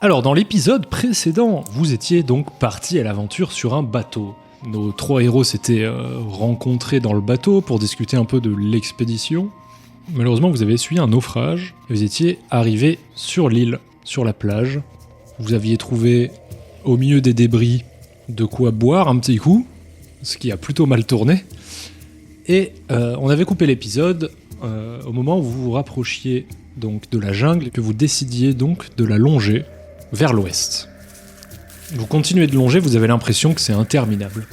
Alors, dans l'épisode précédent, vous étiez donc partis à l'aventure sur un bateau. Nos 3 héros s'étaient rencontrés dans le bateau pour discuter un peu de l'expédition. Malheureusement, vous avez essuyé un naufrage et vous étiez arrivés sur l'île, sur la plage. Vous aviez trouvé au milieu des débris de quoi boire un petit coup, ce qui a plutôt mal tourné. Et on avait coupé l'épisode au moment où vous vous rapprochiez donc de la jungle et que vous décidiez donc de la longer vers l'ouest. Vous continuez de longer, vous avez l'impression que c'est interminable,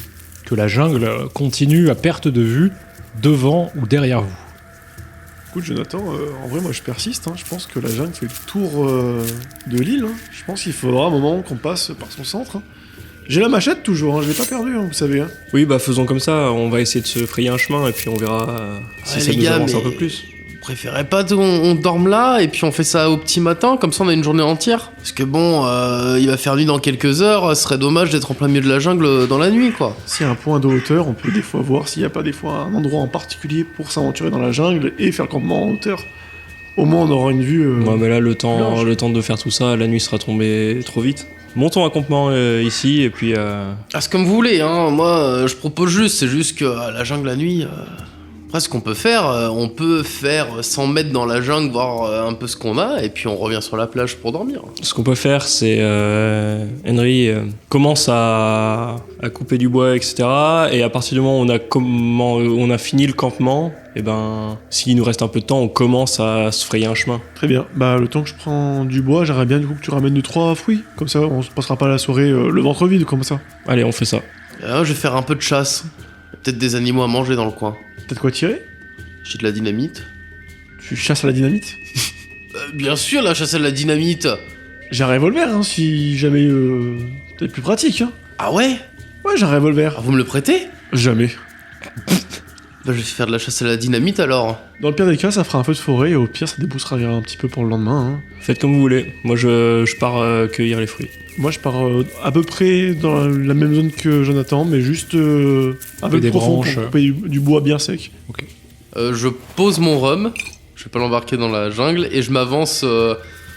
que la jungle continue à perte de vue devant ou derrière vous. Écoute Jonathan, en vrai moi je persiste, je pense que la jungle fait le tour de l'île, je pense qu'il faudra un moment qu'on passe par son centre. J'ai la machette toujours, je l'ai pas perdue, vous savez. Oui, bah faisons comme ça, on va essayer de se frayer un chemin et puis on verra si ça nous avance un peu plus. Préférerais pas qu'on dorme là et puis on fait ça au petit matin, comme ça on a une journée entière. Parce que bon, il va faire nuit dans quelques heures, ce serait dommage d'être en plein milieu de la jungle dans la nuit quoi. S'il y a un point de hauteur, on peut des fois voir s'il n'y a pas des fois un endroit en particulier pour s'aventurer dans la jungle et faire le campement en hauteur. Au moins on aura une vue... Ouais mais là le temps de faire tout ça, la nuit sera tombée trop vite. Montons un campement ici et puis... Ah, c'est comme vous voulez, moi je propose juste, c'est juste que la jungle la nuit... Après, ce qu'on peut faire, 100 mètres dans la jungle, voir un peu ce qu'on a, et puis on revient sur la plage pour dormir. Ce qu'on peut faire, c'est Henry commence à couper du bois, etc. Et à partir du moment où on a fini le campement, et ben, s'il nous reste un peu de temps, on commence à se frayer un chemin. Très bien, le temps que je prends du bois, j'aimerais bien du coup que tu ramènes 2-3 fruits, comme ça on se passera pas la soirée le ventre vide, comme ça. Allez, on fait ça. Je vais faire un peu de chasse, peut-être des animaux à manger dans le coin. Peut-être quoi tirer ? J'ai de la dynamite. Tu chasses à la dynamite ? Bien sûr, la chasse à la dynamite. J'ai un revolver, si jamais... peut-être plus pratique, Ah ouais ? Ouais, j'ai un revolver. Ah, vous me le prêtez ? Jamais. Je vais faire de la chasse à la dynamite alors. Dans le pire des cas, ça fera un feu de forêt, et au pire, ça déboussera un petit peu pour le lendemain. Faites comme vous voulez. Moi, je pars cueillir les fruits. Moi, je pars à peu près dans la même zone que Jonathan, mais juste un peu plus profond pour couper du bois bien sec. Ok. Je pose mon rhum, je vais pas l'embarquer dans la jungle, et je m'avance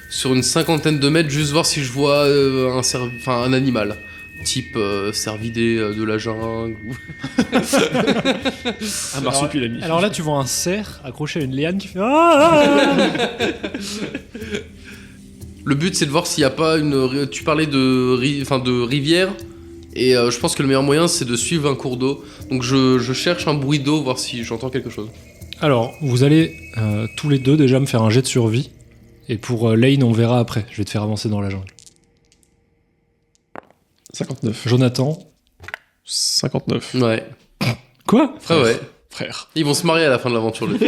sur une 50aine de mètres, juste voir si je vois un animal. Type cervidé de la jungle. Un marsupilami. Alors là, tu vois un cerf accroché à une liane qui fait ah. Le but, c'est de voir s'il n'y a pas une... Tu parlais de rivière, et je pense que le meilleur moyen, c'est de suivre un cours d'eau. Donc je cherche un bruit d'eau, voir si j'entends quelque chose. Alors, vous allez tous les deux déjà me faire un jet de survie. Et pour Lane, on verra après. Je vais te faire avancer dans la jungle. 59. Jonathan. 59. Ouais. Quoi ? Frère, ouais. Frère. Ils vont se marier à la fin de l'aventure, le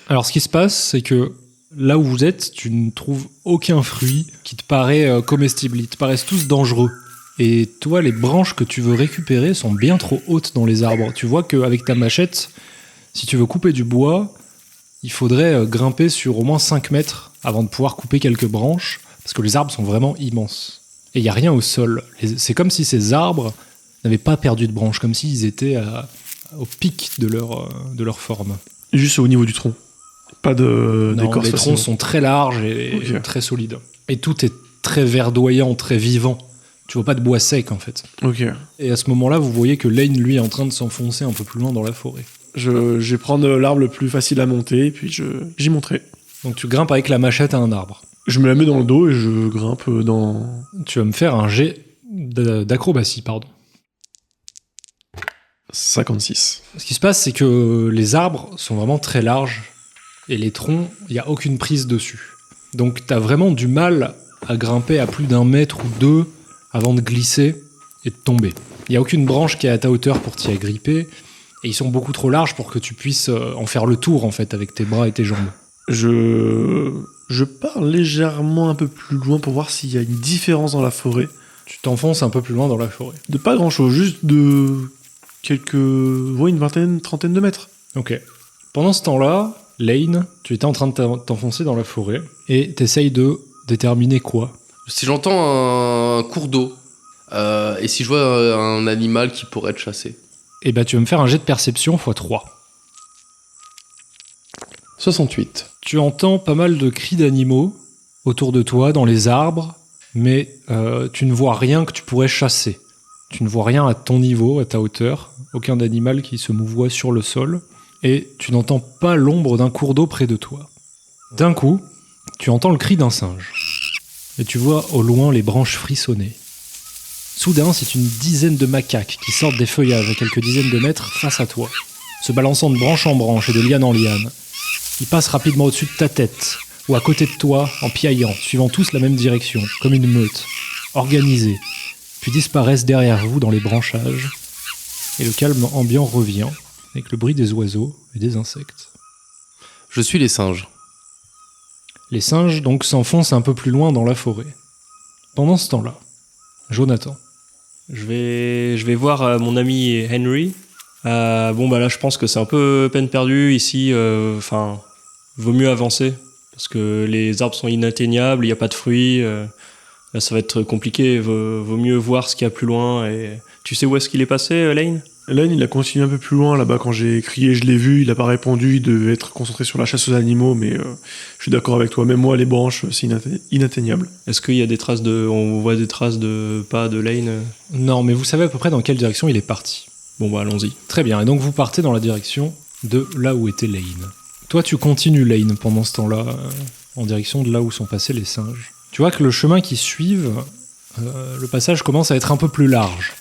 Alors, ce qui se passe, c'est que là où vous êtes, tu ne trouves aucun fruit qui te paraît comestible. Ils te paraissent tous dangereux. Et toi, les branches que tu veux récupérer sont bien trop hautes dans les arbres. Tu vois qu'avec ta machette, si tu veux couper du bois, il faudrait grimper sur au moins 5 mètres avant de pouvoir couper quelques branches, parce que les arbres sont vraiment immenses. Et il n'y a rien au sol. C'est comme si ces arbres n'avaient pas perdu de branches, comme s'ils étaient au pic de leur forme. Juste au niveau du tronc. Pas de Non, d'écorce les facilement. troncs sont très larges et très solides. Et tout est très verdoyant, très vivant. Tu vois pas de bois sec, en fait. Ok. Et à ce moment-là, vous voyez que Lane, lui, est en train de s'enfoncer un peu plus loin dans la forêt. Je vais prendre l'arbre le plus facile à monter, et puis j'y monterai. Donc tu grimpes avec la machette à un arbre. Je me la mets dans le dos et je grimpe dans... Tu vas me faire un jet d'acrobatie, pardon. 56. Ce qui se passe, c'est que les arbres sont vraiment très larges et les troncs, il n'y a aucune prise dessus. Donc tu as vraiment du mal à grimper à plus d'1 mètre ou 2 avant de glisser et de tomber. Il n'y a aucune branche qui est à ta hauteur pour t'y agripper et ils sont beaucoup trop larges pour que tu puisses en faire le tour en fait avec tes bras et tes jambes. Je pars légèrement un peu plus loin pour voir s'il y a une différence dans la forêt. Tu t'enfonces un peu plus loin dans la forêt. De pas grand chose, juste de une vingtaine, trentaine de mètres. Ok. Pendant ce temps-là, Lane, tu étais en train de t'enfoncer dans la forêt et t'essayes de déterminer quoi ? Si j'entends un cours d'eau, et si je vois un animal qui pourrait être chassé. Eh ben, tu vas me faire un jet de perception x3. 68. Tu entends pas mal de cris d'animaux autour de toi, dans les arbres, mais tu ne vois rien que tu pourrais chasser. Tu ne vois rien à ton niveau, à ta hauteur, aucun animal qui se mouvoie sur le sol, et tu n'entends pas l'ombre d'un cours d'eau près de toi. D'un coup, tu entends le cri d'un singe, et tu vois au loin les branches frissonner. Soudain, c'est une dizaine de macaques qui sortent des feuillages à quelques dizaines de mètres face à toi, se balançant de branche en branche et de liane en liane. Ils passent rapidement au-dessus de ta tête, ou à côté de toi, en piaillant, suivant tous la même direction, comme une meute, organisée, puis disparaissent derrière vous dans les branchages, et le calme ambiant revient, avec le bruit des oiseaux et des insectes. Je suis les singes. Les singes donc s'enfoncent un peu plus loin dans la forêt. Pendant ce temps-là, Jonathan. Je vais voir mon ami Henry. Bon, bah là, je pense que c'est un peu peine perdue ici. Enfin, vaut mieux avancer parce que les arbres sont inatteignables, il n'y a pas de fruits. Là, ça va être compliqué. Vaut mieux voir ce qu'il y a plus loin. Et tu sais où est-ce qu'il est passé, Lane? Lane, il a continué un peu plus loin là-bas quand j'ai crié, je l'ai vu, il a pas répondu, il devait être concentré sur la chasse aux animaux, mais je suis d'accord avec toi, même moi les branches c'est inatteignable. Est-ce qu'il y a des traces on voit des traces de pas de Lane? Non, mais vous savez à peu près dans quelle direction il est parti. Bon bah allons-y. Très bien, et donc vous partez dans la direction de là où était Lane. Toi tu continues Lane pendant ce temps-là, en direction de là où sont passés les singes. Tu vois que le chemin qu'ils suivent, le passage commence à être un peu plus large.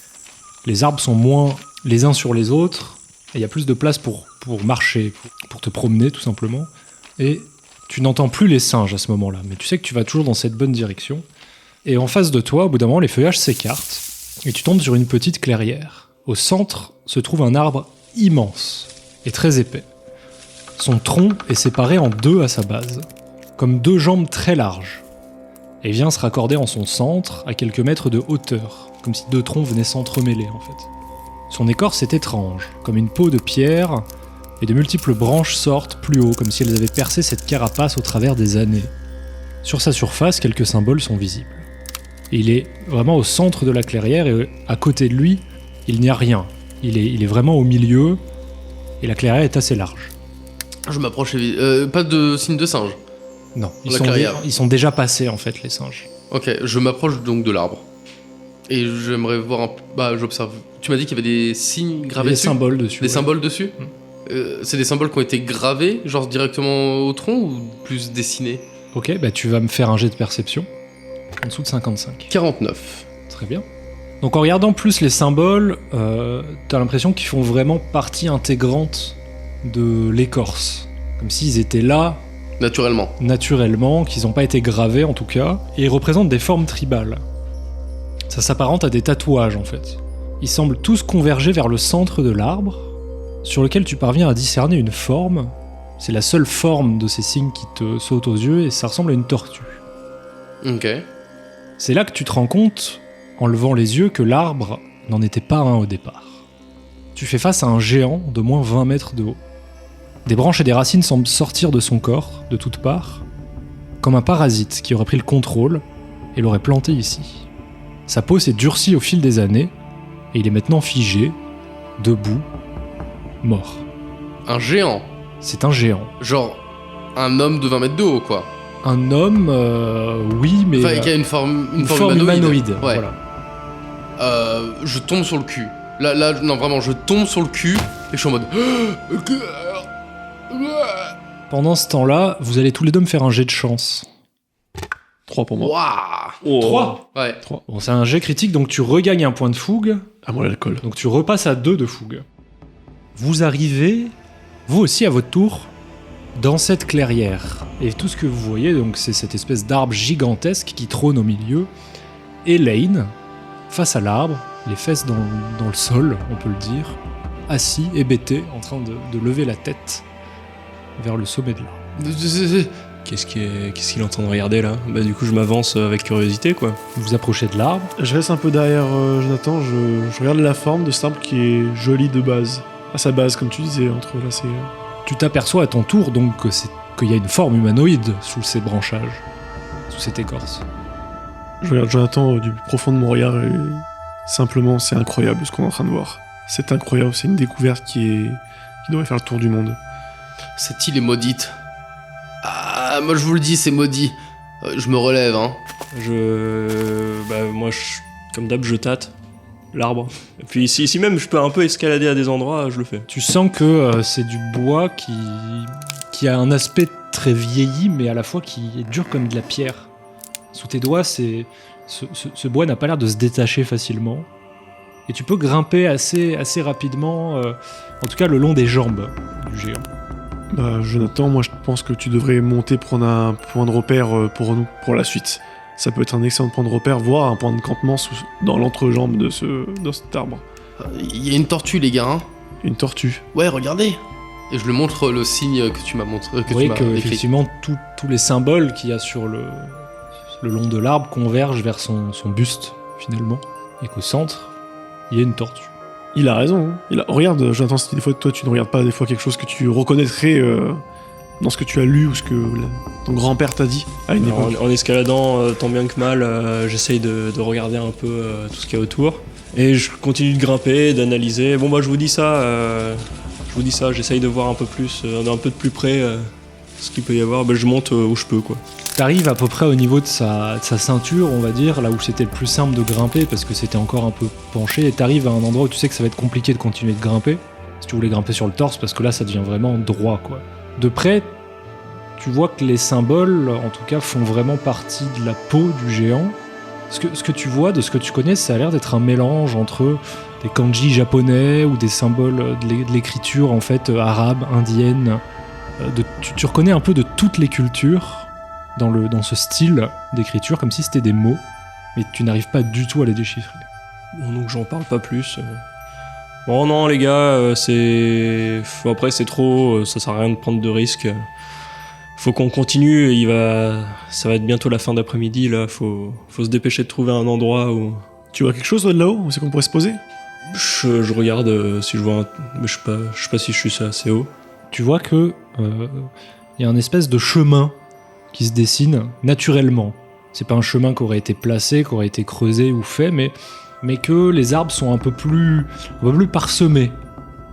Les arbres sont moins les uns sur les autres, et il y a plus de place pour marcher, pour te promener tout simplement. Et tu n'entends plus les singes à ce moment-là, mais tu sais que tu vas toujours dans cette bonne direction. Et en face de toi, au bout d'un moment, les feuillages s'écartent, et tu tombes sur une petite clairière. Au centre se trouve un arbre immense et très épais. Son tronc est séparé en deux à sa base, comme deux jambes très larges, et vient se raccorder en son centre à quelques mètres de hauteur, comme si deux troncs venaient s'entremêler en fait. Son écorce est étrange, comme une peau de pierre, et de multiples branches sortent plus haut, comme si elles avaient percé cette carapace au travers des années. Sur sa surface, quelques symboles sont visibles. Et il est vraiment au centre de la clairière, et à côté de lui, il n'y a rien. Il est vraiment au milieu, et la clairière est assez large. Je m'approche pas de signe de singe. Non, ils sont déjà passés en fait, les singes. Ok, je m'approche donc de l'arbre. Et j'aimerais voir j'observe. Tu m'as dit qu'il y avait des signes gravés dessus. Des symboles dessus. Des symboles dessus. C'est des symboles qui ont été gravés, genre directement au tronc ou plus dessinés? Ok, bah tu vas me faire un jet de perception. En dessous de 55. 49. Très bien. Donc en regardant plus les symboles, t'as l'impression qu'ils font vraiment partie intégrante de l'écorce. Comme s'ils étaient là... Naturellement, qu'ils n'ont pas été gravés en tout cas. Et ils représentent des formes tribales. Ça s'apparente à des tatouages en fait. Ils semblent tous converger vers le centre de l'arbre, sur lequel tu parviens à discerner une forme. C'est la seule forme de ces signes qui te sautent aux yeux, et ça ressemble à une tortue. Ok. C'est là que tu te rends compte, en levant les yeux, que l'arbre n'en était pas un au départ. Tu fais face à un géant d'au moins 20 mètres de haut. Des branches et des racines semblent sortir de son corps, de toutes parts, comme un parasite qui aurait pris le contrôle et l'aurait planté ici. Sa peau s'est durcie au fil des années, et il est maintenant figé, debout, mort. Un géant? C'est un géant. Genre, un homme de 20 mètres de haut, quoi. Un homme, oui, mais... Enfin, qui a une forme humanoïde. Ouais. Voilà. Je tombe sur le cul. Là, non, vraiment, je tombe sur le cul, et je suis en mode... Pendant ce temps-là, vous allez tous les deux me faire un jet de chance. 3 pour moi. Waouh! 3 Ouais. 3. Bon, c'est un jet critique, donc tu regagnes un point de fougue. À moi l'alcool. Donc tu repasses à 2 de fougue. Vous arrivez, vous aussi à votre tour, dans cette clairière. Et tout ce que vous voyez, donc, c'est cette espèce d'arbre gigantesque qui trône au milieu. Et Lane, face à l'arbre, les fesses dans le sol, on peut le dire, assis, hébété, en train de lever la tête vers le sommet de l'arbre. Qu'est-ce qu'il est en train de regarder là? Bah du coup je m'avance avec curiosité quoi. Vous vous approchez de l'arbre. Je reste un peu derrière Jonathan, je regarde la forme de cet arbre qui est jolie de base. À sa base, comme tu disais, entre là c'est... Tu t'aperçois à ton tour donc qu'il y a une forme humanoïde sous ces branchages, sous cette écorce. Je regarde Jonathan du plus profond de mon regard et simplement c'est incroyable ce qu'on est en train de voir. C'est incroyable, c'est une découverte qui devrait faire le tour du monde. Cette île est maudite. Ah, moi je vous le dis, c'est maudit. Je me relève, hein. Comme d'hab, je tâte l'arbre. Et puis si même je peux un peu escalader à des endroits, je le fais. Tu sens que c'est du bois qui a un aspect très vieilli, mais à la fois qui est dur comme de la pierre. Sous tes doigts, ce bois n'a pas l'air de se détacher facilement. Et tu peux grimper assez rapidement, en tout cas le long des jambes du géant. Bah, Jonathan, moi je pense que tu devrais monter prendre un point de repère pour nous, pour la suite. Ça peut être un excellent point de repère, voire un point de campement dans l'entrejambe de cet arbre. Il y a une tortue, les gars. Hein. Une tortue. Ouais, regardez. Et je lui montre le signe que tu m'as montré. Vous voyez qu'effectivement, tous les symboles qu'il y a sur le long de l'arbre convergent vers son buste, finalement. Et qu'au centre, il y a une tortue. Il a raison. Hein. Regarde, Jonathan, si des fois toi tu ne regardes pas des fois quelque chose que tu reconnaîtrais dans ce que tu as lu ou ce que ton grand-père t'a dit à une époque. En escaladant, tant bien que mal, j'essaye de regarder un peu tout ce qu'il y a autour. Et je continue de grimper, d'analyser. Bon, je vous dis ça, j'essaye de voir un peu de plus près ce qu'il peut y avoir. Je monte où je peux, quoi. T'arrives à peu près au niveau de sa ceinture, on va dire, là où c'était le plus simple de grimper parce que c'était encore un peu penché, et t'arrives à un endroit où tu sais que ça va être compliqué de continuer de grimper, si tu voulais grimper sur le torse, parce que là ça devient vraiment droit, quoi. De près, tu vois que les symboles, en tout cas, font vraiment partie de la peau du géant. Ce que tu vois, de ce que tu connais, ça a l'air d'être un mélange entre des kanji japonais ou des symboles de l'écriture, en fait, arabe, indienne. Tu reconnais un peu de toutes les cultures dans ce style d'écriture, comme si c'était des mots, mais tu n'arrives pas du tout à les déchiffrer. Bon, donc j'en parle pas plus. Bon, non, les gars, après, c'est trop, ça sert à rien de prendre de risques. Faut qu'on continue, ça va être bientôt la fin d'après-midi, là, faut se dépêcher de trouver un endroit où... Tu vois quelque chose toi, de là-haut, où c'est qu'on pourrait se poser? Je regarde si je vois mais je sais pas si je suis assez haut. Tu vois que y a un espèce de chemin qui se dessine naturellement. C'est pas un chemin qui aurait été placé, qui aurait été creusé ou fait, mais que les arbres sont un peu plus parsemés,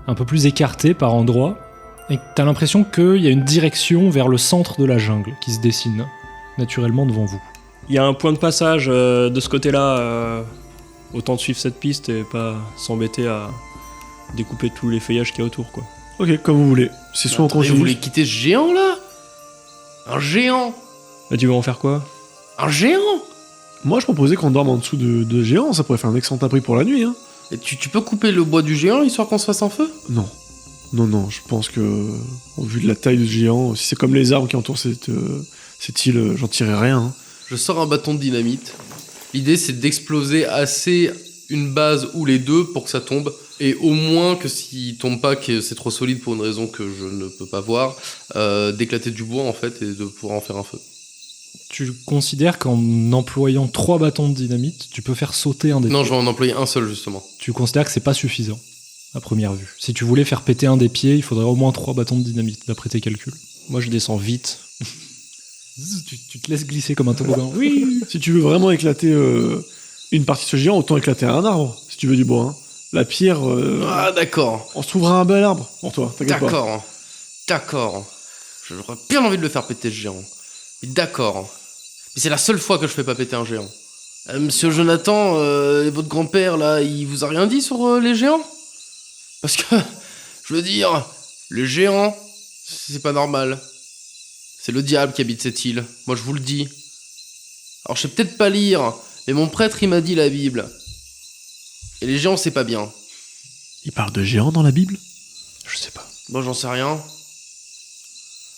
un peu plus écartés par endroits, et t'as l'impression qu'il y a une direction vers le centre de la jungle qui se dessine naturellement devant vous. Il y a un point de passage de ce côté-là, autant de suivre cette piste et pas s'embêter à découper tous les feuillages qu'il y a autour, quoi. Ok, comme vous voulez. C'est soit on continue... Vous voulez quitter ce géant, là? Un géant? Tu veux en faire quoi? Un géant? Moi, je proposais qu'on dorme en dessous de géants, ça pourrait faire un excellent abri pour la nuit, hein. Et tu peux couper le bois du géant, histoire qu'on se fasse un feu? Non, je pense que, au vu de la taille de ce géant, si c'est comme les arbres qui entourent cette île, j'en tirerai rien. Hein. Je sors un bâton de dynamite. L'idée, c'est d'exploser assez une base ou les deux pour que ça tombe. Et au moins que s'il tombe pas, que c'est trop solide pour une raison que je ne peux pas voir, d'éclater du bois, en fait, et de pouvoir en faire un feu. Tu considères qu'en employant 3 bâtons de dynamite, tu peux faire sauter un des... Non, je vais en employer un seul, justement. Tu considères que c'est pas suffisant, à première vue. Si tu voulais faire péter un des pieds, il faudrait au moins 3 bâtons de dynamite, d'après tes calculs. Moi, je descends vite. Tu te laisses glisser comme un toboggan. Oui. Si tu veux vraiment éclater une partie de ce géant, autant éclater un arbre, si tu veux du bois. Hein. La pierre... Ah, d'accord. On se trouvera un bel arbre pour toi, t'inquiète pas. D'accord. J'aurais bien envie de le faire péter, ce géant. Mais d'accord. Mais c'est la seule fois que je fais pas péter un géant. Monsieur Jonathan, votre grand-père, là, il vous a rien dit sur les géants? Parce que, je veux dire, les géants, c'est pas normal. C'est le diable qui habite cette île. Moi, je vous le dis. Alors, je sais peut-être pas lire, mais mon prêtre, il m'a dit la Bible. Et les géants, c'est pas bien. Il parle de géants dans la Bible? Je sais pas. Bon, j'en sais rien.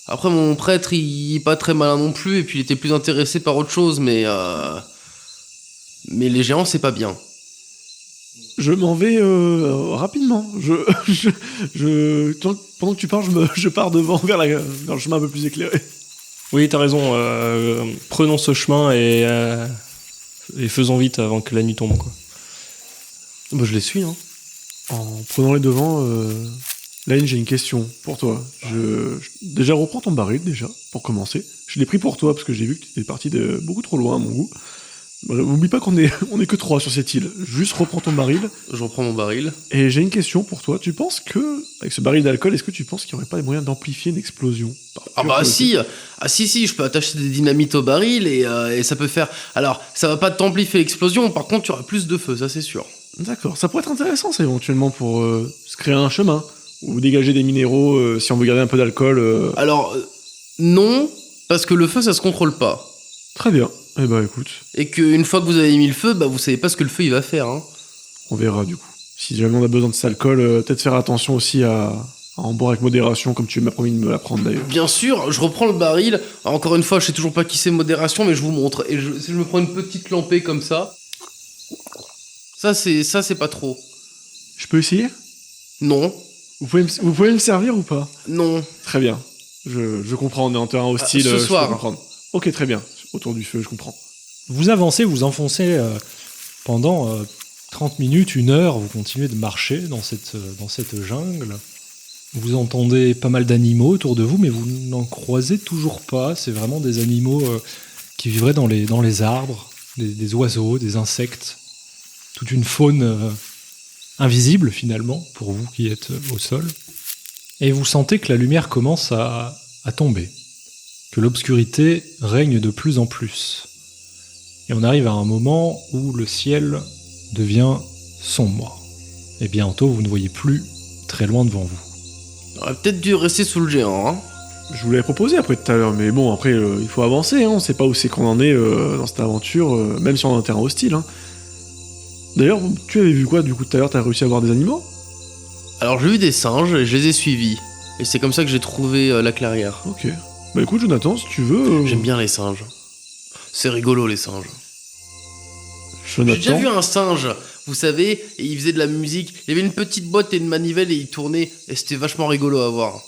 Après, mon prêtre, il est pas très malin non plus, et puis il était plus intéressé par autre chose, mais les géants, c'est pas bien. Je m'en vais rapidement. Pendant que tu pars, je pars devant vers le chemin un peu plus éclairé. Oui, t'as raison. Prenons ce chemin et faisons vite avant que la nuit tombe, quoi. Bah, je les suis, hein. En prenant les devants, Lane, j'ai une question pour toi. Déjà, reprends ton baril, déjà, pour commencer. Je l'ai pris pour toi, parce que j'ai vu que tu étais parti de beaucoup trop loin, à mon goût. Oublie pas qu'on est, on est que 3 sur cette île. Juste reprends ton baril. Je reprends mon baril. Et j'ai une question pour toi. Tu penses que, avec ce baril d'alcool, est-ce que tu penses qu'il n'y aurait pas des moyens d'amplifier une explosion? Ah bah si, si, je peux attacher des dynamites au baril et ça peut faire... Alors, ça va pas t'amplifier l'explosion, par contre, tu auras plus de feu, ça c'est sûr. D'accord, ça pourrait être intéressant ça éventuellement pour se créer un chemin. Ou dégager des minéraux si on veut garder un peu d'alcool. Alors, non, parce que le feu, ça se contrôle pas. Très bien. Eh ben écoute, Et qu'une fois que vous avez mis le feu, bah vous savez pas ce que le feu il va faire, hein. on verra du coup. Si jamais on a besoin de cet alcool, peut-être faire attention aussi à en boire avec modération, comme tu m'as promis de me l'apprendre d'ailleurs. Bien sûr, je reprends le baril. Encore une fois, je sais toujours pas qui c'est modération, mais je vous montre. Et si je me prends une petite lampée comme ça, ça c'est pas trop. Je peux essayer? Non, Vous pouvez me servir ou pas? non. Très bien. Je comprends, on est en terrain hostile. Ce je peux soir. comprendre. Ok, très bien. Autour du feu, je comprends. Vous avancez, vous enfoncez pendant 30 minutes, 1 heure, vous continuez de marcher dans cette jungle. Vous entendez pas mal d'animaux autour de vous, mais vous n'en croisez toujours pas. C'est vraiment des animaux qui vivraient dans les arbres, des oiseaux, des insectes. Toute une faune invisible finalement, pour vous qui êtes au sol. Et vous sentez que la lumière commence à tomber, que l'obscurité règne de plus en plus. Et on arrive à un moment où le ciel devient sombre. Et bientôt, vous ne voyez plus très loin devant vous. On aurait peut-être dû rester sous le géant, hein. Je vous l'avais proposé après tout à l'heure, mais bon, après, il faut avancer, hein. On sait pas où c'est qu'on en est dans cette aventure, même si on est en terrain hostile, hein. D'ailleurs, tu avais vu quoi, du coup, tout à l'heure, t'as réussi à voir des animaux? Alors j'ai vu des singes et je les ai suivis. Et c'est comme ça que j'ai trouvé la clairière. Ok. Bah écoute, Jonathan, si tu veux... J'aime bien les singes. C'est rigolo les singes. Jonathan... J'ai déjà vu un singe, vous savez, et il faisait de la musique. Il y avait une petite boîte et une manivelle et il tournait. Et c'était vachement rigolo à voir.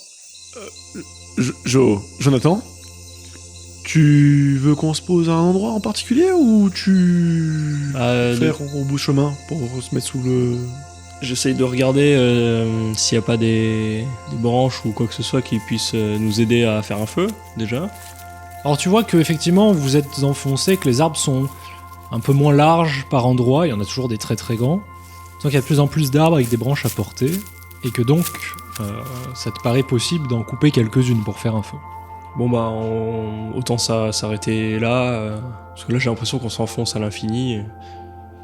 Jonathan, tu veux qu'on se pose à un endroit en particulier ou tu faire au bout de chemin pour se mettre sous le... J'essaye de regarder s'il n'y a pas des branches ou quoi que ce soit qui puissent nous aider à faire un feu, déjà. Alors tu vois que effectivement vous êtes enfoncé, que les arbres sont un peu moins larges par endroits, il y en a toujours des très très grands. Donc il y a de plus en plus d'arbres avec des branches à porter, et que donc ça te paraît possible d'en couper quelques-unes pour faire un feu. Bon bah, autant s'arrêter là, parce que là j'ai l'impression qu'on s'enfonce à l'infini.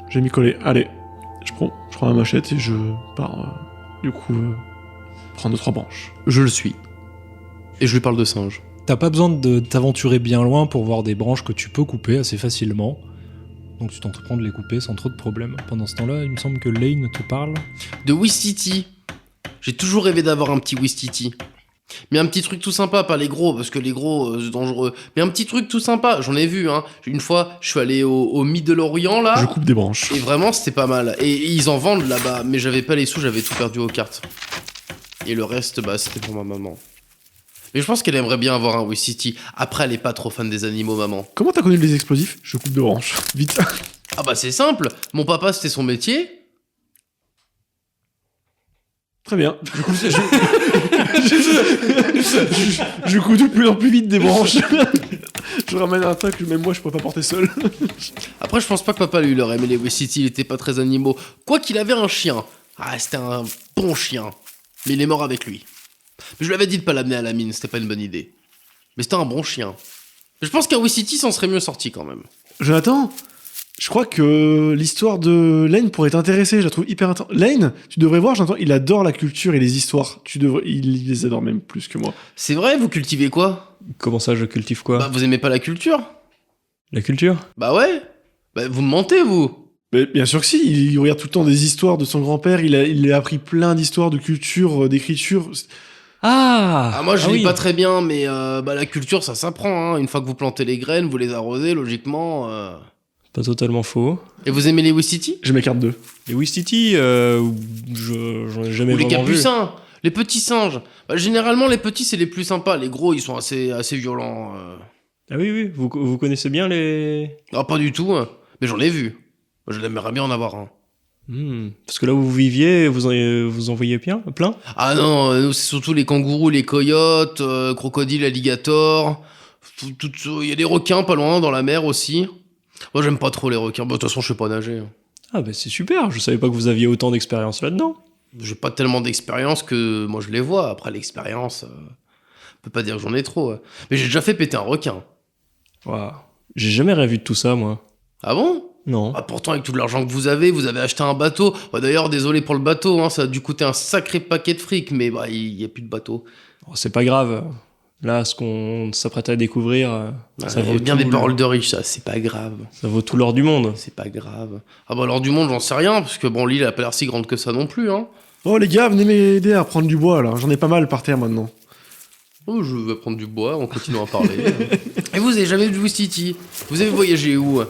J'ai m'y collé. Allez, je prends ma machette et je pars, du coup, prendre 2-3 branches. Je le suis. Et je lui parle de singe. T'as pas besoin de t'aventurer bien loin pour voir des branches que tu peux couper assez facilement. Donc tu t'entreprends de les couper sans trop de problèmes. Pendant ce temps-là, il me semble que Lane te parle. De Wistiti. J'ai toujours rêvé d'avoir un petit Wistiti. Mais un petit truc tout sympa, pas les gros, parce que les gros, c'est dangereux. Mais un petit truc tout sympa, j'en ai vu, hein. Une fois, je suis allé au Mythe de l'Orient, là. Je coupe des branches. Et vraiment, c'était pas mal. Et ils en vendent là-bas, mais j'avais pas les sous, j'avais tout perdu aux cartes. Et le reste, bah, c'était pour ma maman. Mais je pense qu'elle aimerait bien avoir un Wistiti. Après, elle est pas trop fan des animaux, maman. Comment t'as connu les explosifs? Je coupe de branches. Vite. Ah bah, c'est simple. Mon papa, c'était son métier. Très bien. Je coupe de plus en plus vite des branches. Je ramène un tas que même moi je pourrais pas porter seul. Après, je pense pas que papa lui leur aimait les Wistiti, il était pas très animaux. Quoi qu'il avait un chien. Ah, c'était un bon chien. Mais il est mort avec lui. Mais je lui avais dit de pas l'amener à la mine, c'était pas une bonne idée. Mais c'était un bon chien. Mais je pense qu'un Wistiti s'en serait mieux sorti quand même. Jonathan, je crois que l'histoire de Lane pourrait t'intéresser, je la trouve hyper intéressante. Lane, tu devrais voir, Jonathan, il adore la culture et les histoires. Il les adore même plus que moi. C'est vrai, vous cultivez quoi? Comment ça, je cultive quoi? Bah, vous aimez pas la culture? La culture? Bah ouais. Bah, vous me mentez, vous. Mais bien sûr que si, il regarde tout le temps des histoires de son grand-père, il a appris plein d'histoires de culture, d'écriture. Ah, moi je lis oui. pas très bien, mais bah, la culture ça s'apprend. Hein. Une fois que vous plantez les graines, vous les arrosez, logiquement. Pas totalement faux. Et vous aimez les Wistiti? Je m'écarte d'eux. Les Wistiti, j'en ai jamais Ou les vraiment vu. capucins? Les petits singes? Bah, généralement les petits c'est les plus sympas, les gros ils sont assez violents. Ah oui, oui, vous connaissez bien les... Ah pas du tout, hein. Mais j'en ai vu. Moi, je l'aimerais bien en avoir un. Parce que là où vous viviez, vous en voyez plein? Ah non, nous c'est surtout les kangourous, les coyotes, crocodiles, alligators. Il y a des requins pas loin dans la mer aussi. Moi, j'aime pas trop les requins. Bah, de toute façon, je sais pas nager, hein. Ah bah c'est super, je savais pas que vous aviez autant d'expérience là-dedans. J'ai pas tellement d'expérience que moi, je les vois. Après, l'expérience, on peut pas dire que j'en ai trop. Ouais. Mais j'ai déjà fait péter un requin. Waouh. J'ai jamais rien vu de tout ça, moi. Ah bon? Non. Ah, pourtant, avec tout l'argent que vous avez acheté un bateau. Bah, d'ailleurs, désolé pour le bateau, hein, ça a dû coûter un sacré paquet de fric, mais bah, il y a plus de bateau. Oh, c'est pas grave. Là, ce qu'on s'apprête à découvrir, ça vaut bien tout des paroles de riches, ça, c'est pas grave. Ça vaut tout l'or du monde. C'est pas grave. Ah bah, l'or du monde, j'en sais rien, parce que bon, l'île a pas l'air si grande que ça non plus, hein. Oh les gars, venez m'aider à prendre du bois là, j'en ai pas mal par terre maintenant. Oh, je vais prendre du bois en continuant à parler. Et vous avez jamais vu Wistiti? Vous avez voyagé où?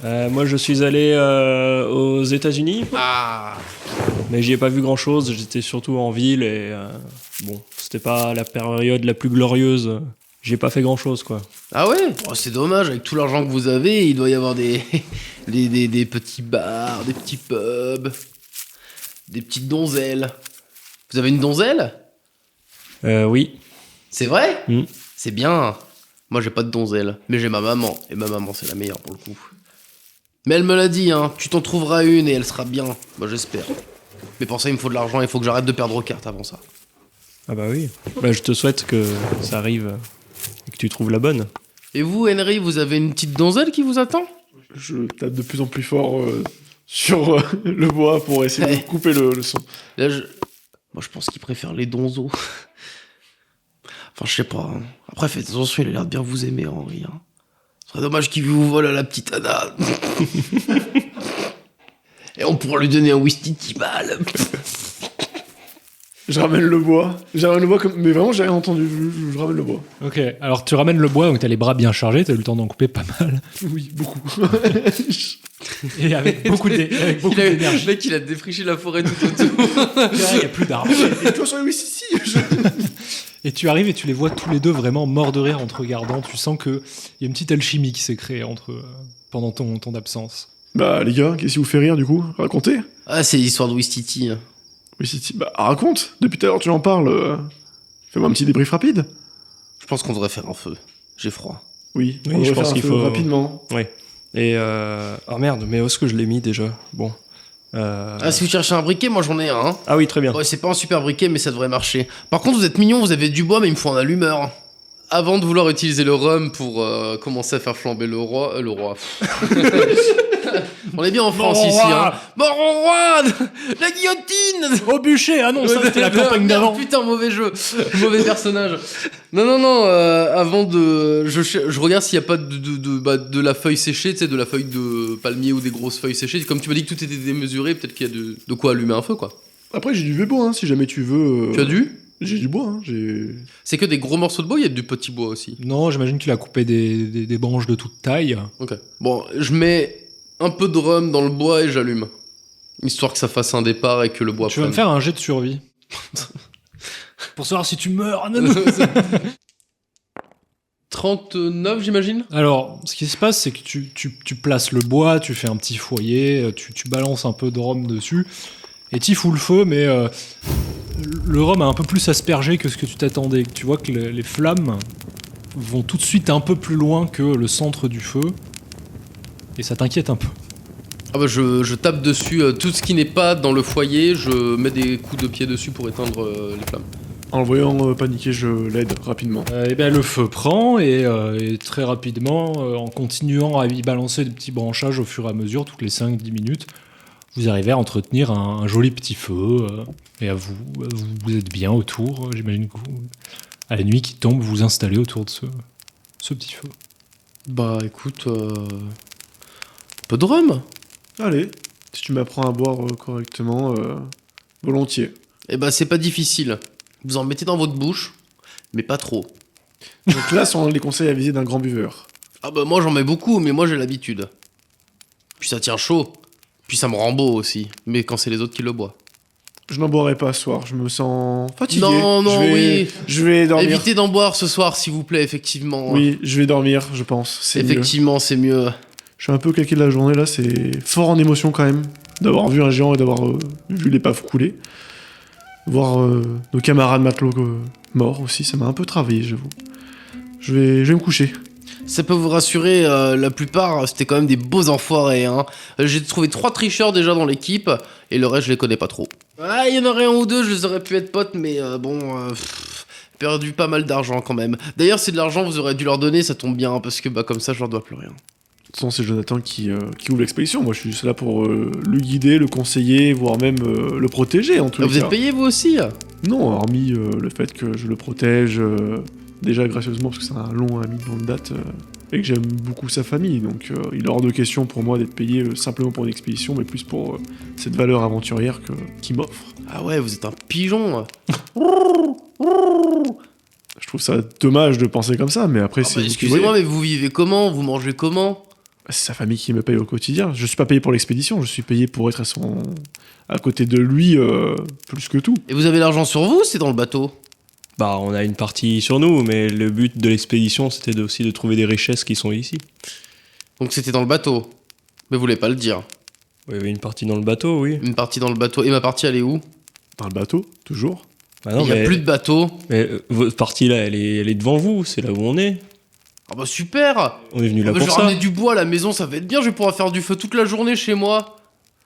Moi, je suis allé aux États-Unis, Ah, mais j'y ai pas vu grand-chose. J'étais surtout en ville et bon, c'était pas la période la plus glorieuse. J'ai pas fait grand-chose, quoi. ah ouais? Oh, c'est dommage, avec tout l'argent que vous avez, il doit y avoir des des petits bars, des petits pubs, des petites donzelles. Vous avez une donzelle? Oui. C'est vrai? Mm. C'est bien. Moi, j'ai pas de donzelle, mais j'ai ma maman. Et ma maman, c'est la meilleure pour le coup. Mais elle me l'a dit, hein. Tu t'en trouveras une et elle sera bien. Moi, j'espère. Mais pour ça, il me faut de l'argent. Il faut que j'arrête de perdre aux cartes avant ça. Ah bah oui. Bah, je te souhaite que ça arrive et que tu trouves la bonne. Et vous, Henry, vous avez une petite donzelle qui vous attend? Je tape de plus en plus fort sur le bois pour essayer de couper le son. Là, moi, je pense qu'il préfère les donzos. Enfin, je sais pas, hein. Après, faites attention, il a l'air de bien vous aimer, Henri, hein. Ce serait dommage qu'il vous vole à la petite Anna. Et on pourra lui donner un Wistiti mal. Je ramène le bois. Mais vraiment, j'ai rien entendu. Je ramène le bois. Ok, alors tu ramènes le bois, donc t'as les bras bien chargés, t'as eu le temps d'en couper pas mal. Oui, beaucoup. Et avec beaucoup d'énergie. Le mec, il a défriché la forêt tout autour. Il n'y a plus d'arbres. Et toi, sur les Wistiti, Et tu arrives et tu les vois tous les deux vraiment morts de rire en te regardant. Tu sens qu'il y a une petite alchimie qui s'est créée entre pendant ton absence. Bah, les gars, qu'est-ce qui vous fait rire du coup? Racontez. Ah, c'est l'histoire de Wistiti, hein. Wistiti, bah, raconte. Depuis tout à l'heure, tu en parles. Fais-moi un petit débrief rapide. Je pense qu'on devrait faire un feu. J'ai froid. Oui, Oui, on je devrait pense faire un qu'il feu faut- rapidement. Et oh merde, mais où est-ce que je l'ai mis déjà? Bon. Ah, si vous cherchez un briquet, moi j'en ai un, hein. Ah oui, très bien. Ouais, c'est pas un super briquet, mais ça devrait marcher. Par contre, vous êtes mignon, vous avez du bois, mais il me faut un allumeur. Avant de vouloir utiliser le rhum pour commencer à faire flamber le roi. On est bien en France Mort au ici, roi. hein. Mort au roi. La guillotine. Au bûcher! Ah non, ça c'était la campagne d'avant. Putain, mauvais jeu. Mauvais personnage. Non, avant de. Je regarde s'il n'y a pas de la feuille séchée, tu sais, de la feuille de palmier ou des grosses feuilles séchées. Comme tu m'as dit que tout était démesuré, peut-être qu'il y a de quoi allumer un feu, quoi. Après, j'ai du vieux bois, hein, si jamais tu veux. Tu as dû? J'ai du bois, hein. C'est que des gros morceaux de bois, il y a du petit bois aussi. Non, j'imagine qu'il a coupé des branches de toute taille. Ok. Bon, je mets un peu de rhum dans le bois et j'allume. Histoire que ça fasse un départ et que le bois Tu vas me prenne. faire un jet de survie. Pour savoir si tu meurs. Non, non. 39, j'imagine. Alors, ce qui se passe, c'est que tu places le bois, tu fais un petit foyer, tu balances un peu de rhum dessus, et tu fous le feu, mais le rhum a un peu plus aspergé que ce que tu t'attendais. Tu vois que les flammes vont tout de suite un peu plus loin que le centre du feu, et ça t'inquiète un peu. Ah bah je tape dessus tout ce qui n'est pas dans le foyer, je mets des coups de pied dessus pour éteindre les flammes. En le voyant paniquer, je l'aide rapidement. Et bien le feu prend, et très rapidement, en continuant à y balancer des petits branchages au fur et à mesure, toutes les 5-10 minutes, vous arrivez à entretenir un joli petit feu, et vous êtes bien autour. J'imagine que à la nuit qui tombe, vous vous installez autour de ce petit feu. Bah écoute, un peu de rhum. Allez, si tu m'apprends à boire correctement, volontiers. Eh bah c'est pas difficile. Vous en mettez dans votre bouche, mais pas trop. Donc là, sont les conseils avisés d'un grand buveur. Ah bah moi j'en mets beaucoup, mais moi j'ai l'habitude. Puis ça tient chaud. Puis ça me rend beau aussi, mais quand c'est les autres qui le boivent. Je n'en boirai pas ce soir, je me sens fatigué. Non, oui. Je vais dormir. Évitez d'en boire ce soir, s'il vous plaît, effectivement. Oui, je vais dormir, je pense. C'est mieux. Effectivement, c'est mieux. Je suis un peu claqué de la journée là, c'est fort en émotion quand même. D'avoir vu un géant et d'avoir vu l'épave couler. Voir nos camarades matelots morts aussi, ça m'a un peu travaillé, j'avoue. Je vais me coucher. Ça peut vous rassurer, la plupart, c'était quand même des beaux enfoirés, hein. J'ai trouvé 3 tricheurs déjà dans l'équipe, et le reste, je les connais pas trop. Ah, il y en aurait un ou deux, je les aurais pu être potes, mais perdu pas mal d'argent quand même. D'ailleurs, c'est de l'argent, vous aurez dû leur donner, ça tombe bien, parce que comme ça, je leur dois plus rien. De toute façon, c'est Jonathan qui ouvre l'expédition. Moi, je suis juste là pour le guider, le conseiller, voire même le protéger, en tout Ah, cas. vous êtes payé, vous aussi? Non, hormis le fait que je le protège, déjà gracieusement, parce que c'est un long ami de longue date, et que j'aime beaucoup sa famille. Donc, il est hors de question pour moi d'être payé simplement pour une expédition, mais plus pour cette valeur aventurière qu'il m'offre. Ah ouais, vous êtes un pigeon. Je trouve ça dommage de penser comme ça, mais après, Ah c'est bah, vous qui excusez-moi, voyez. mais vous vivez comment? Vous mangez comment? C'est sa famille qui me paye au quotidien. Je suis pas payé pour l'expédition, je suis payé pour être à côté de lui plus que tout. Et vous avez l'argent sur vous ou c'est dans le bateau? Bah, on a une partie sur nous, mais le but de l'expédition, c'était aussi de trouver des richesses qui sont ici. Donc c'était dans le bateau. Mais vous voulez pas le dire. Il y avait une partie dans le bateau, oui. Une partie dans le bateau. Et ma partie, elle est où? Dans le bateau, toujours. Bah Il non, y a mais, plus de bateau. mais votre partie là, elle est devant vous, c'est là où on est. Ah bah super. On est venu là Ah bah, je pour vais ça. ramener du bois à la maison, ça va être bien, je vais pouvoir faire du feu toute la journée chez moi.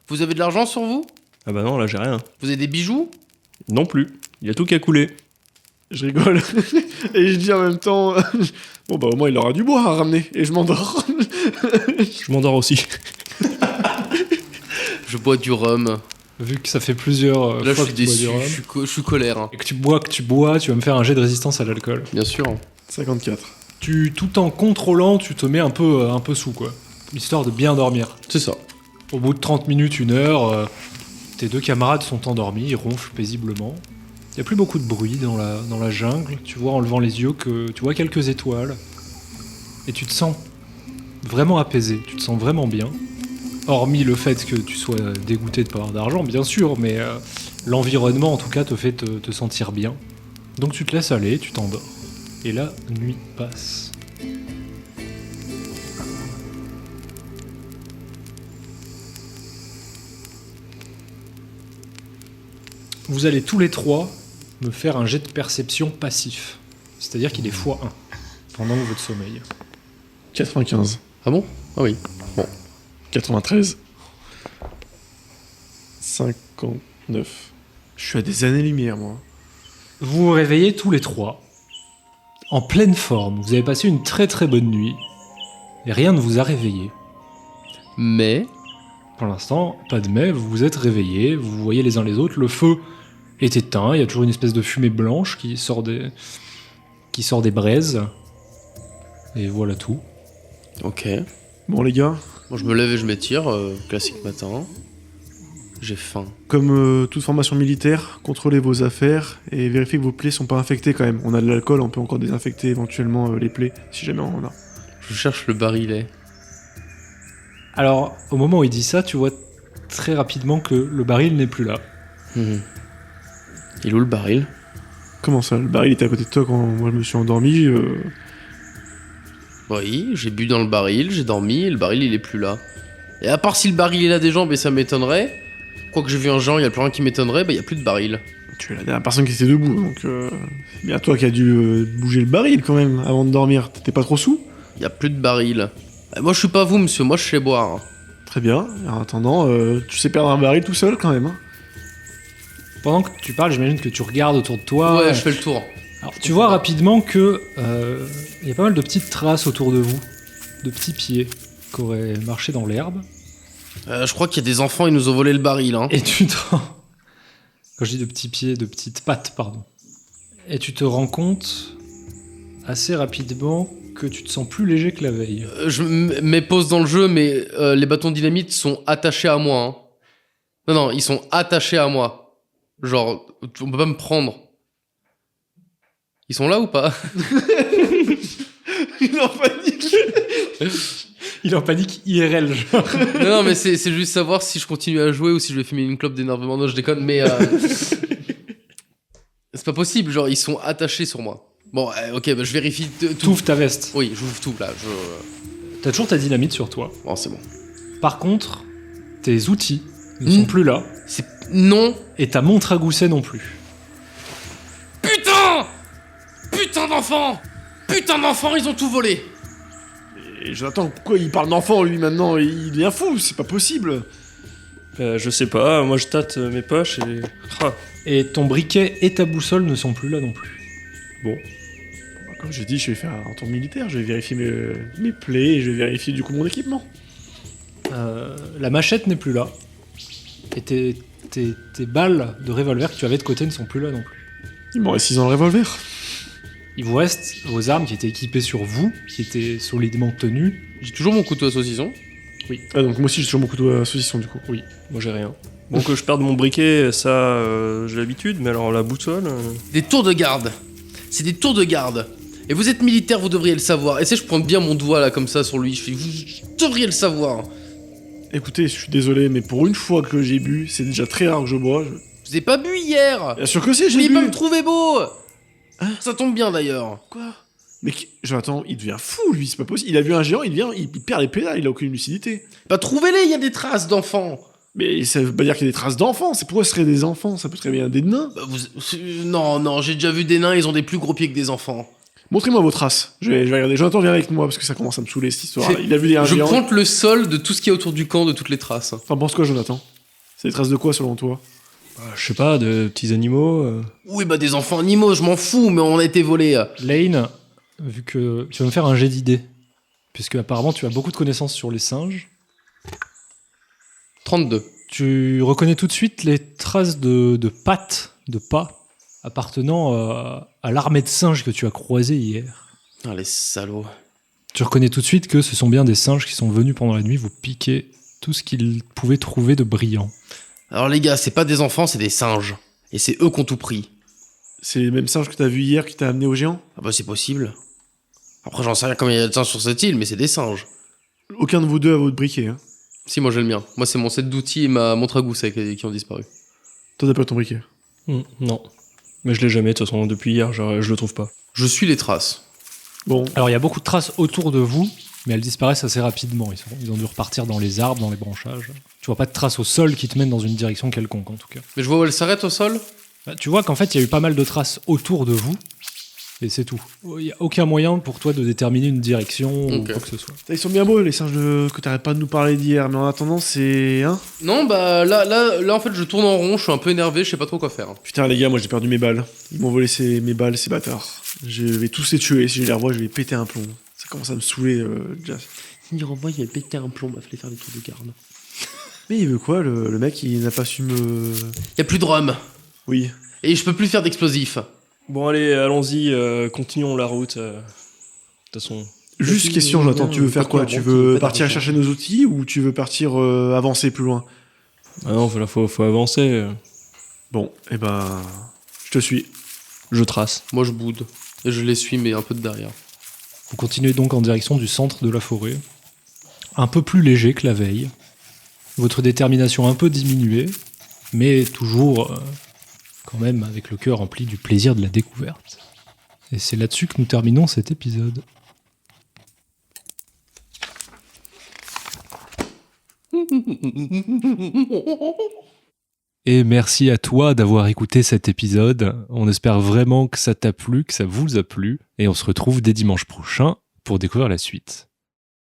Vous avez de l'argent sur vous? Ah bah non, là j'ai rien. Vous avez des bijoux? Non plus. Il y a tout qui a coulé. Je rigole. Et je dis en même temps, bon bah au moins il aura du bois à ramener. Et je m'endors. Je m'endors aussi. Je bois du rhum. Vu que ça fait plusieurs Là, je fois suis que tu bois déçu, du rhum, je suis colère, hein. et que tu bois, tu vas me faire un jet de résistance à l'alcool. Bien sûr. 54. Tout en contrôlant, tu te mets un peu sous, quoi. Histoire de bien dormir. C'est ça. Au bout de 30 minutes, 1 heure, tes 2 camarades sont endormis, ils ronflent paisiblement. Il n'y a plus beaucoup de bruit dans la jungle. Tu vois en levant les yeux que tu vois quelques étoiles. Et tu te sens vraiment apaisé, tu te sens vraiment bien. Hormis le fait que tu sois dégoûté de pas avoir d'argent, bien sûr, mais l'environnement en tout cas te fait te sentir bien. Donc tu te laisses aller, tu t'endors. Et la nuit passe. Vous allez tous les 3 me faire un jet de perception passif. C'est-à-dire qu'il est x1 pendant votre sommeil. 95. Ah bon? Ah oui. 93. 59. Je suis à des années-lumière, moi. Vous vous réveillez tous les 3, en pleine forme. Vous avez passé une très très bonne nuit, et rien ne vous a réveillé. Mais... Pour l'instant, pas de mais, vous vous êtes réveillés, vous voyez les uns les autres, le feu est éteint, il y a toujours une espèce de fumée blanche qui sort des braises. Et voilà tout. Ok. Bon les gars, Bon, je me lève et je m'étire, classique matin. J'ai faim. comme toute formation militaire, contrôlez vos affaires et vérifiez que vos plaies sont pas infectées quand même. On a de l'alcool, on peut encore désinfecter éventuellement les plaies, si jamais on en a. Je cherche le barillet. Alors, au moment où il dit ça, tu vois très rapidement que le baril n'est plus là. Mhm. Il est où le baril? Comment ça? Le baril était à côté de toi quand moi je me suis endormi. Oui, j'ai bu dans le baril, j'ai dormi, et le baril il est plus là. Et à part si le baril est là des gens, ben ça m'étonnerait. Quoique j'ai vu un genre, il y a plus rien qui m'étonnerait, ben il y a plus de baril. Tu es la dernière personne qui était debout, donc c'est bien toi qui as dû bouger le baril quand même avant de dormir. T'étais pas trop sous? Il y a plus de baril. Ben, moi je suis pas vous monsieur, moi je sais boire, hein. Très bien. En attendant, tu sais perdre un baril tout seul quand même. Hein. Pendant que tu parles, j'imagine que tu regardes autour de toi. Ouais, je fais le tour. Alors, tu vois rapidement que il y a pas mal de petites traces autour de vous, de petits pieds qui auraient marché dans l'herbe. Je crois qu'il y a des enfants, ils nous ont volé le baril, hein. Et tu te rends... Quand je dis de petits pieds, de petites pattes, pardon. Et tu te rends compte assez rapidement que tu te sens plus léger que la veille. Je mets pause dans le jeu, mais les bâtons dynamite sont attachés à moi, hein. Non, ils sont attachés à moi. Genre, on peut pas me prendre. Ils sont là ou pas? Il est en panique. Il est en panique IRL, genre. Non, mais c'est juste savoir si je continue à jouer ou si je vais fumer une clope d'énervement. Non, je déconne, mais... c'est pas possible, genre, ils sont attachés sur moi. Bon, ok, bah, je vérifie tout. T'ouvres ta veste. Oui, j'ouvre tout, là. T'as toujours ta dynamite sur toi. Bon, c'est bon. Par contre, tes outils ne sont plus là. Non. Et ta montre à gousset non plus. Putain d'enfants, ils ont tout volé. Mais Jonathan, pourquoi il parle d'enfant lui maintenant? Il devient fou, c'est pas possible. Je sais pas, moi je tâte mes poches et... Ah. Et ton briquet et ta boussole ne sont plus là non plus. Bon. Comme j'ai dit, je vais faire un tour militaire, je vais vérifier mes plaies, et je vais vérifier du coup mon équipement. La machette n'est plus là. Et tes balles de revolver que tu avais de côté ne sont plus là non plus. Il m'en reste 6 ans le revolver. Il vous reste vos armes qui étaient équipées sur vous, qui étaient solidement tenues. J'ai toujours mon couteau à saucisson. Ah donc moi aussi j'ai toujours mon couteau à saucisson du coup. Oui, moi j'ai rien. Bon, que je perde mon briquet, ça, j'ai l'habitude, mais alors la boussole... Des tours de garde. C'est des tours de garde. Et vous êtes militaire, vous devriez le savoir. Et je pointe bien mon doigt là comme ça sur lui. Je fais, vous devriez le savoir. Écoutez, je suis désolé, mais pour une fois que j'ai bu, c'est déjà très rare que je bois. Je vous ai pas bu hier. Bien sûr que si, Vous j'ai vouliez bu. pas me trouver beau. Hein Ça tombe bien d'ailleurs. Quoi? Mais Jonathan, il devient fou lui, c'est pas possible. Il a vu un géant, il perd les pédales, il a aucune lucidité. Bah trouvez-les, il y a des traces d'enfants. Mais ça veut pas dire qu'il y a des traces d'enfants, c'est pourquoi ce serait des enfants, ça peut très bien être des nains. Bah, non, j'ai déjà vu des nains, ils ont des plus gros pieds que des enfants. Montrez-moi vos traces, je vais regarder. Jonathan, viens avec moi parce que ça commence à me saouler cette histoire. Il a vu un Je géant. pointe le sol de tout ce qu'il y a autour du camp, de toutes les traces. T'en penses quoi, Jonathan? C'est des traces de quoi selon toi? je sais pas, de petits animaux... Oui, bah des enfants animaux, je m'en fous, mais on a été volés. Lane, vu que tu vas me faire un jet d'idées, puisque apparemment tu as beaucoup de connaissances sur les singes, 32. tu reconnais tout de suite les traces de pattes, de pas, appartenant à l'armée de singes que tu as croisée hier. Ah, les salauds. Tu reconnais tout de suite que ce sont bien des singes qui sont venus pendant la nuit vous piquer tout ce qu'ils pouvaient trouver de brillant. Alors les gars, c'est pas des enfants, c'est des singes. Et c'est eux qui ont tout pris. C'est les mêmes singes que t'as vu hier qui t'a amené au géant? Ah bah c'est possible. Après j'en sais rien combien il y a de singes sur cette île, mais c'est des singes. Aucun de vous deux a votre briquet, hein? Si, moi j'ai le mien. Moi c'est mon set d'outils et ma montre à gousset qui ont disparu. Toi t'as pas ton briquet? non. Mais je l'ai jamais, de toute façon, depuis hier, je le trouve pas. Je suis les traces. Bon, Alors il y a beaucoup de traces autour de vous, mais elles disparaissent assez rapidement. Ils ont dû repartir dans les arbres, dans les branchages. Tu vois pas de traces au sol qui te mènent dans une direction quelconque en tout cas. Mais je vois où elle s'arrête au sol. Bah, tu vois qu'en fait il y a eu pas mal de traces autour de vous, et c'est tout. Il n'y a aucun moyen pour toi de déterminer une direction ou Ok. quoi que ce soit. ils sont bien beaux les singes que t'arrêtes pas de nous parler d'hier, mais en attendant c'est... Hein? Non, bah là en fait je tourne en rond, je suis un peu énervé, je sais pas trop quoi faire. Putain les gars, moi j'ai perdu mes balles. Ils m'ont volé mes balles, ces bâtards. Je vais tous les tuer, si je les revois je vais péter un plomb. Ça commence à me saouler, déjà. Il renvoie, il va péter un plomb, il va falloir faire des tours de garde. Mais il veut quoi le mec, il n'a pas su me... Y a plus de rhum. Oui. Et je peux plus faire d'explosifs. Bon, allez, allons-y, continuons la route. De toute façon... Juste question, Jonathan, tu veux faire quoi? Tu veux partir chercher nos outils ou tu veux partir avancer plus loin? Ah non, faut avancer. Bon, eh ben... Je te suis. Je trace. Moi je boude. Et je les suis mais un peu de derrière. Vous continuez donc en direction du centre de la forêt, un peu plus léger que la veille. Votre détermination un peu diminuée, mais toujours quand même avec le cœur rempli du plaisir de la découverte. Et c'est là-dessus que nous terminons cet épisode. Et merci à toi d'avoir écouté cet épisode. On espère vraiment que ça t'a plu, que ça vous a plu. Et on se retrouve dès dimanche prochain pour découvrir la suite.